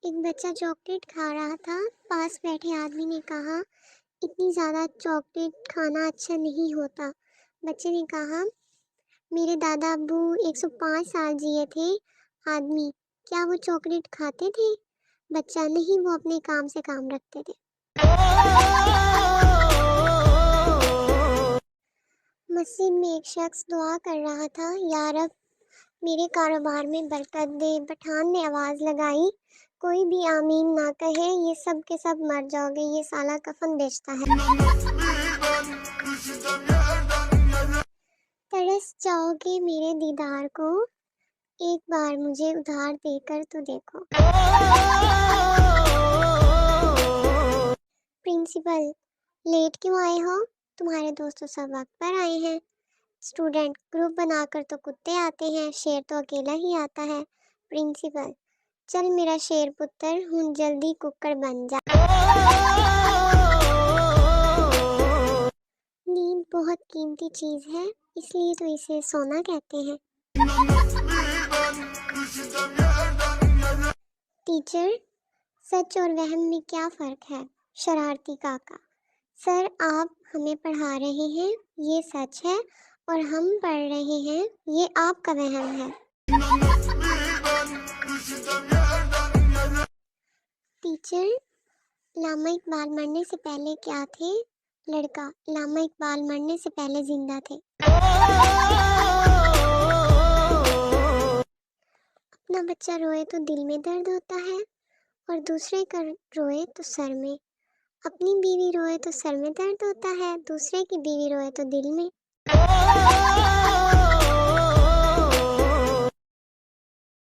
एक बच्चा चॉकलेट खा रहा था। पास बैठे आदमी ने कहा, इतनी ज़्यादा चॉकलेट खाना अच्छा नहीं होता। बच्चे ने कहा, मेरे दादा अब्बू 105 साल जिए थे। आदमी, क्या वो चॉकलेट खाते थे? बच्चा, नहीं, वो अपने काम से काम रखते थे। मस्जिद में एक शख्स दुआ कर रहा था, या रब मेरे कारोबार में बरकत दे। पठान ने आवाज़ लगाई, कोई भी आमीन ना कहे, ये सब के सब मर जाओगे, ये साला कफन बेचता है। तरस जाओगे मेरे दीदार को, एक बार मुझे उधार देकर तो देखो। प्रिंसिपल, लेट क्यों आए हो? तुम्हारे दोस्त तो सब वक्त पर आए हैं। स्टूडेंट, ग्रुप बनाकर तो कुत्ते आते हैं, शेर तो अकेला ही आता है। प्रिंसिपल, चल मेरा शेर पुत्र, हूँ जल्दी कुकर बन जा। नींद बहुत कीमती चीज है, इसलिए तो इसे सोना कहते हैं। टीचर, सच और वहम में क्या फर्क है? शरारती काका, सर आप हमें पढ़ा रहे हैं, ये सच है, और हम पढ़ रहे हैं, ये आपका वहम है। टीचर, लामा इकबाल मरने से पहले क्या थे? लड़का, लामा इकबाल मरने से पहले जिंदा थे। अपना बच्चा रोए तो दिल में दर्द होता है, और दूसरे का रोए तो सर में। अपनी बीवी रोए तो सर में दर्द होता है, दूसरे की बीवी रोए तो दिल में।